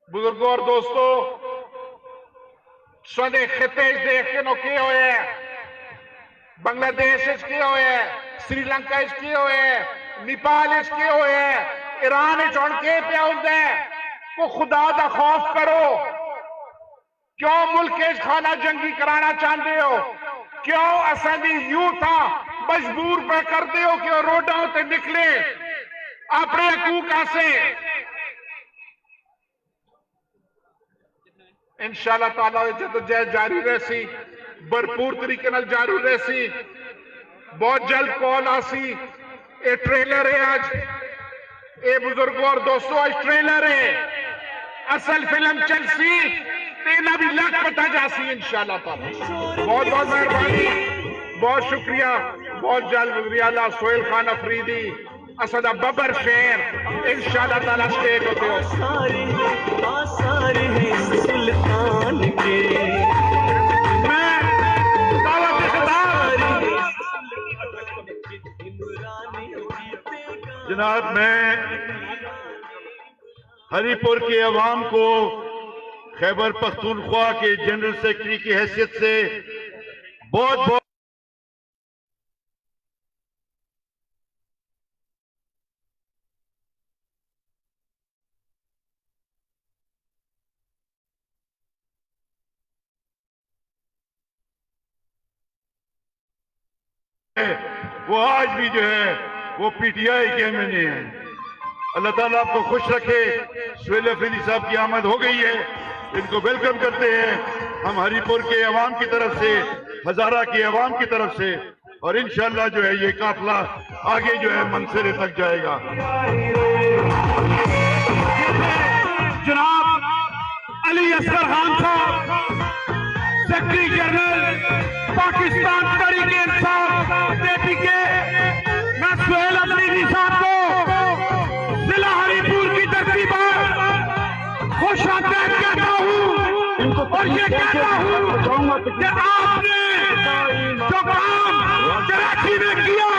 बुजुर्गों और दोस्तों, स्वदे खिते देख के नो किए हुए बांग्लादेश किए हुए, श्रीलंका किए हुए, नेपाल किए हुए, ईरान चुन के पे होंगे को खुदा दा खौफ करो। क्यों मुल्क खाना जंगी कराना चाहते हो? क्यों असादी यूथ मजबूर पे करते हो कि रोडों से निकले अपने हकूक से? इंशाअल्लाह ताला जदोजहद जारी रहसी, भरपूर तरीके नाल जारी रहसी। बहुत जल्द कॉल आसी। ये ट्रेलर है आज, ये बुजुर्गों और दोस्तों आज ट्रेलर है, असल फिल्म चलसी तेना भी लग पता जासी इंशाअल्लाह ताला। बहुत बहुत मेहरबानी, बहुत शुक्रिया। बहुत जल्द गुजरियाला सोहेल खान अफरीदी, असदा बबर शेर इंशाअल्लाह ताला स्टेज होते हो। आसार है सुल्तान के, मैं जनाब, मैं हरीपुर के अवाम को खैबर पख्तूनख्वा के जनरल सेक्रेटरी की हैसियत से बहुत बहुत वो आज भी जो है वो पीटीआई के एमएनए हैं। अल्लाह ताला आपको खुश रखे। सोहेल अफरीदी साहब की आमद हो गई है, इनको वेलकम करते हैं हम हरीपुर के अवाम की तरफ से, हजारा के अवाम की तरफ से, और इंशाअल्लाह जो है ये काफिला आगे जो है मंसिरे तक जाएगा। जनाब अली असगर खान साहब, सेक्रेटरी जनरल पाकिस्तान तहरीक इंसाफ के, मैं सोहेल अफरीदी साहब को जिला हरीपुर की धरती पर खुश आमदीद कहता हूँ और ये कहता हूँ कि आपने जो काम कराची में किया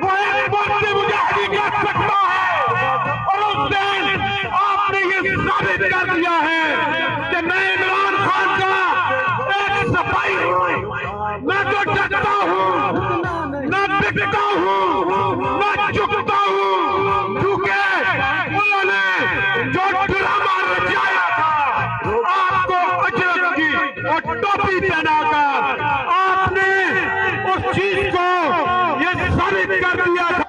वो एक वक्त मुजाहिदी कर सकता है, और उस दिन आपने ये साबित कर दिया है कि मैं इमरान खान का एक सफाई न तो डरता हूँ, न बिकता हूँ, न झुकता हूँ, क्योंकि उन्होंने जो ड्रामा रचाया था आपको अजरक की और टोपी पहनाकर, आपने उस चीज को ये साबित कर दिया था।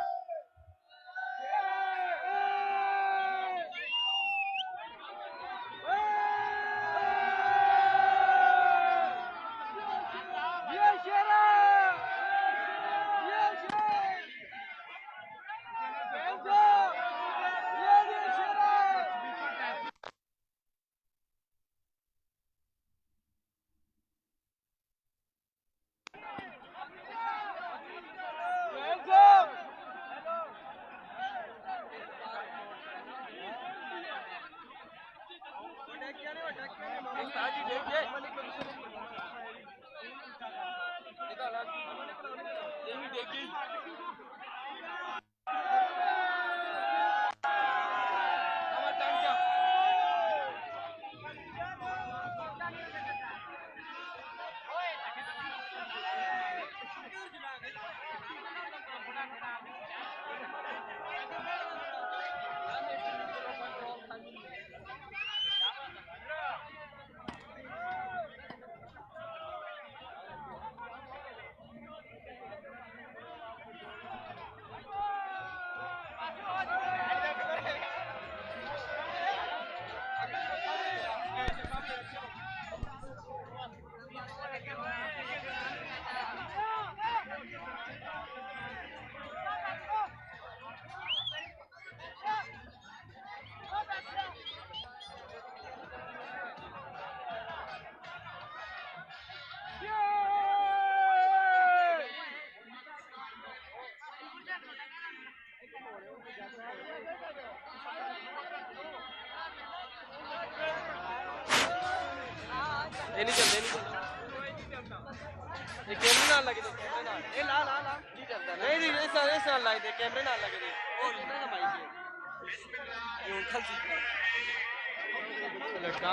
नहीं चलता ये कैमरे ना लगे, कैमरे ना ए ला ला ला नहीं चलता, नहीं इस ना लगे कैमरे ना लगे, ओ इतना ना भाई ये उठल सीखना लटका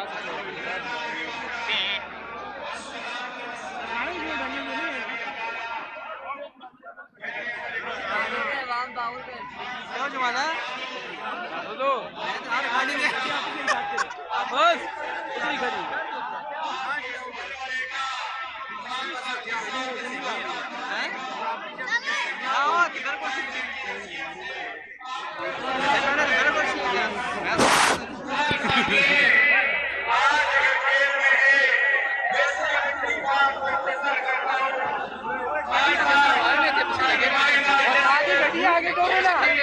जमाना बस खड़ी आगे करो ना ये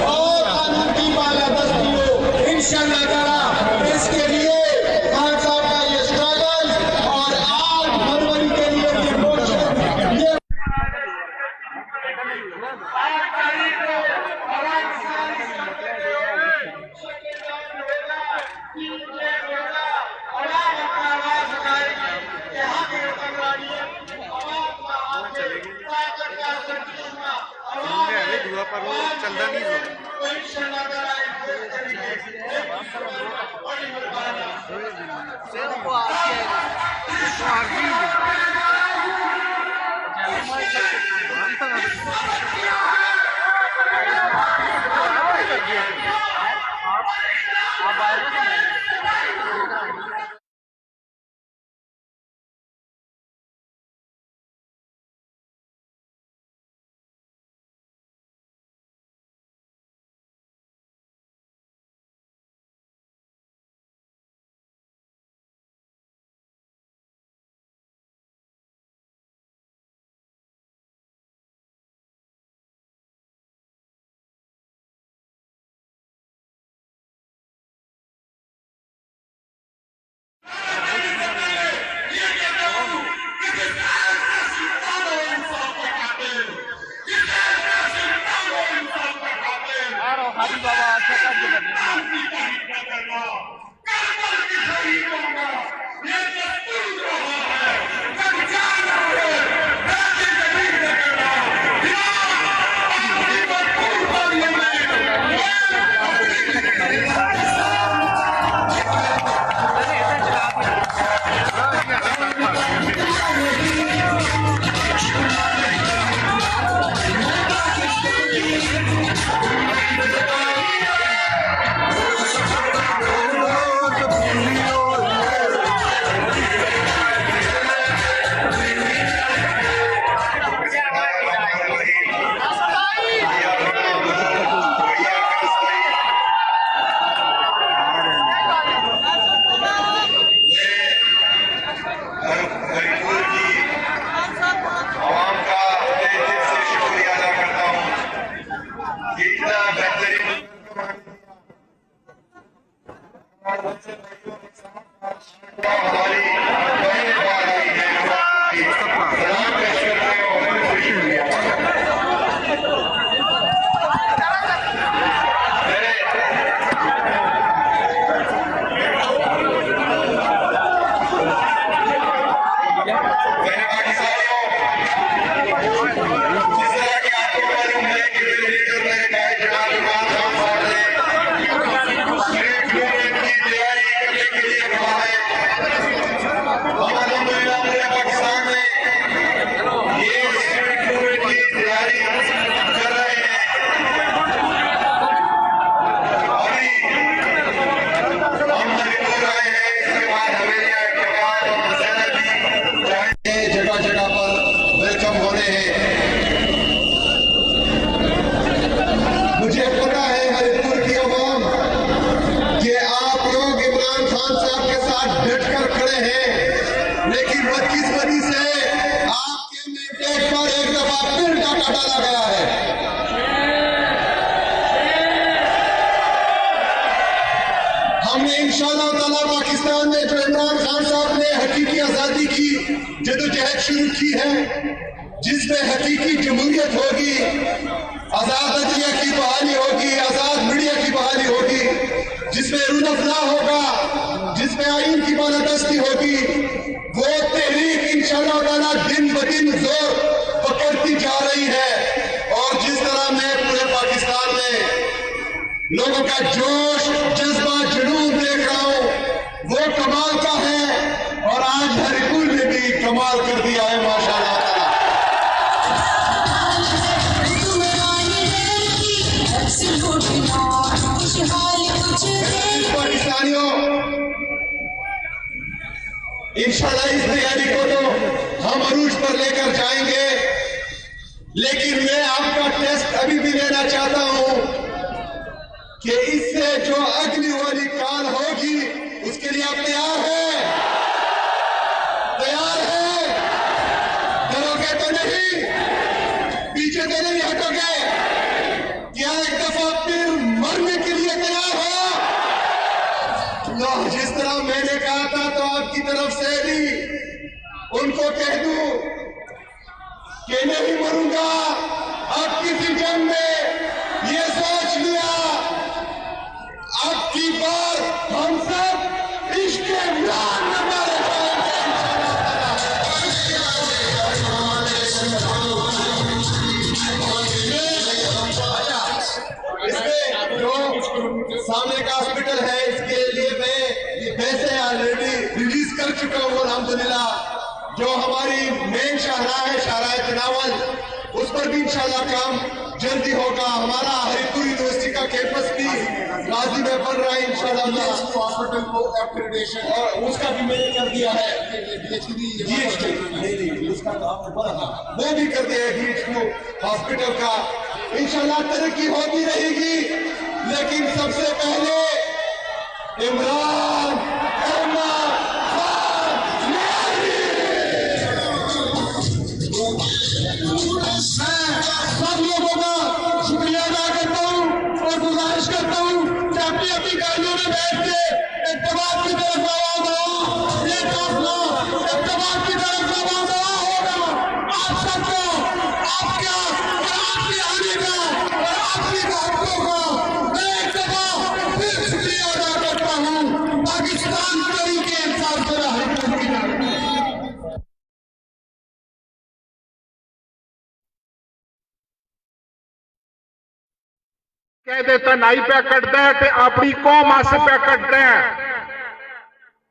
और कानून की बालादस्ती हो इंशाअल्लाह ताला। इसके लिए खान साहब का ये स्ट्रगल और 8 फरवरी के लिए ये मोर्चा ये बदकिस्मती से आपके मैंडेट पर एक दफा फिर डाका डाला गया है। हमने इंशाअल्लाह ताला पाकिस्तान में जो इमरान खान साहब ने हकीकी आजादी की जदोजहद शुरू की है, जिसमें हकीकी जमहूरियत होगी, आजाद अदलिया की बहाली होगी, आजाद मीडिया की बहाली होगी, जिसमें रुनफला होगा, जिसमें आइन की बालादस्ती होगी, वो तहरीक इंशाअल्लाह ताला दिन ब दिन जोर पकड़ती जा रही है। और जिस तरह मैं पूरे पाकिस्तान में लोगों का जोश, जज्बा, जुनून देख रहा हूं, वो कमाल का है। और आज हरिपुर ने भी कमाल कर दिया है माशाअल्लाह ताला। पाकिस्तानियों, इंशाअल्लाह इस तैयारी को तो हम अरूज पर लेकर जाएंगे, लेकिन मैं आपका टेस्ट अभी भी लेना चाहता हूं कि इससे जो अगली वाली काल होगी उसके लिए आप तैयार हैं? तैयार हैं? डरोगे तो नहीं? पीछे तो नहीं हटोगे? क्या एक दफा फिर मरने के लिए तैयार हो? जिस तरह मैंने कहा था तो आपकी तरफ से भी उनको कह दूं कि नहीं मरूंगा अब किसी जंग में, ये सोच लिया। अब की बार हम सब इश्क इमरान में मारे जाएंगे। इसमें जो सामने का हॉस्पिटल है, इसके लिए मैं ये पैसे ऑलरेडी रिलीज कर चुका हूँ अल्हम्दुलिल्लाह। जो हमारी मेन शाहराह है, शाहराह तनावल, उस पर भी इंशाल्लाह काम जल्दी होगा। हमारा हरिपुर यूनिवर्सिटी का कैंपस भी गाजी में बन रहा है इंशाल्लाह। हॉस्पिटल को एक्रेडिटेशन और उसका भी मैंने कर दिया है, उसका वो भी कर दिया है DHQ हॉस्पिटल का। इंशाल्लाह तरक्की होती रहेगी, लेकिन सबसे पहले इमरान सब लोगों का शुक्रिया अदा करता हूँ और गुजारिश करता हूँ कि अपनी अपनी गाड़ियों में बैठ के इत्तेफाक की तरफ रवाना हो। ये फैसला इत्तेफाक की तरफ रवाना होगा। आप सबको आपका और आपके आने का और आपकी बातों का मैं एक दफा फिर शुक्रिया अदा करता हूँ। पाकिस्तान तरीके इंसाफ से हरिपुर की कह देता नाई पे कटता है ते अपनी कौम आसे पे कटता है,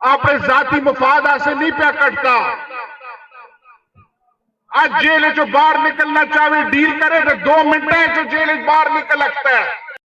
अपने जाती मुफाद आसे नहीं पे कटता। आज जेल चो बाहर निकलना चाहे डील करे तो 2 मिनट है जो जेल बाहर निकल लगता है।